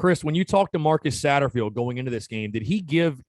Chris, when you talked to Marcus Satterfield going into this game, did he give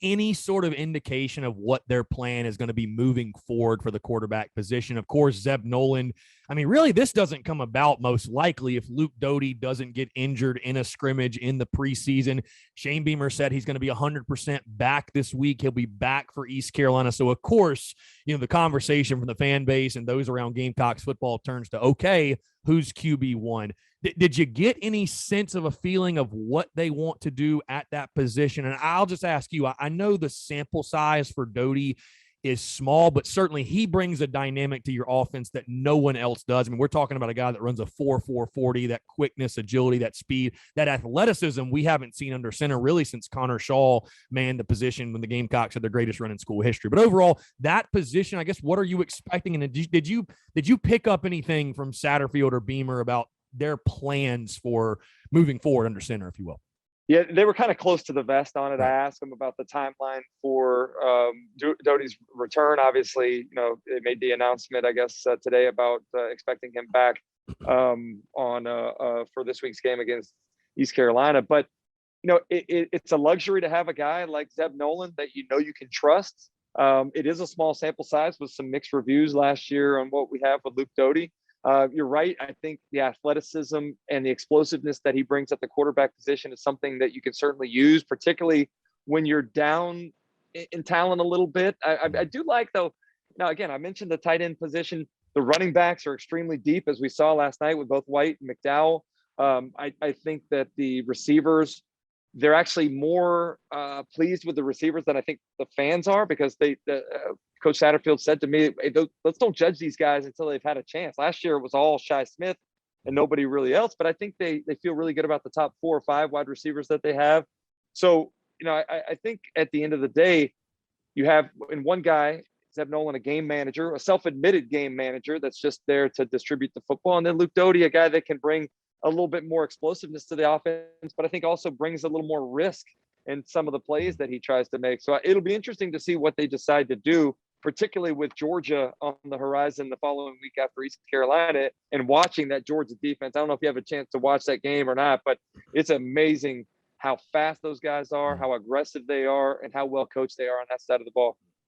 any sort of indication of what their plan is going to be moving forward for the quarterback position? Of course, Zeb Noland. I mean, really, this doesn't come about most likely if Luke Doty doesn't get injured in a scrimmage in the preseason. Shane Beamer said he's going to be 100% back this week. He'll be back for East Carolina. So, of course, the conversation from the fan base and those around Gamecocks football turns to, okay, who's QB1? Did you get any sense of a feeling of what they want to do at that position? And I'll just ask you, I know the sample size for Doty is small, but certainly he brings a dynamic to your offense that no one else does. I mean, we're talking about a guy that runs a 4.4 40, that quickness, agility, that speed, that athleticism we haven't seen under center really since Connor Shaw manned the position when the Gamecocks had their greatest run in school history. But overall, that position, I guess, what are you expecting? And did you pick up anything from Satterfield or Beamer about their plans for moving forward under center, if you will? Yeah, they were kind of close to the vest on it. Right. I asked them about the timeline for Doty's return. Obviously, they made the announcement, I guess, today about expecting him back for this week's game against East Carolina. But, it's a luxury to have a guy like Zeb Noland that you can trust. It is a small sample size with some mixed reviews last year on what we have with Luke Doty. You're right. I think the athleticism and the explosiveness that he brings at the quarterback position is something that you can certainly use, particularly when you're down in talent a little bit. I do like, though, now, again, I mentioned the tight end position. The running backs are extremely deep, as we saw last night with both White and McDowell. I think that the receivers, they're actually more pleased with the receivers than I think the fans are, because Coach Satterfield said to me, hey, let's don't judge these guys until they've had a chance. Last year it was all Shi Smith and nobody really else, but I think they feel really good about the top 4 or 5 wide receivers that they have. So, I think at the end of the day, you have in one guy, Zeb Noland, a game manager, a self-admitted game manager that's just there to distribute the football. And then Luke Doty, a guy that can bring a little bit more explosiveness to the offense, but I think also brings a little more risk in some of the plays that he tries to make. So it'll be interesting to see what they decide to do, particularly with Georgia on the horizon the following week after East Carolina, and watching that Georgia defense. I don't know if you have a chance to watch that game or not, but it's amazing how fast those guys are, how aggressive they are, and how well coached they are on that side of the ball.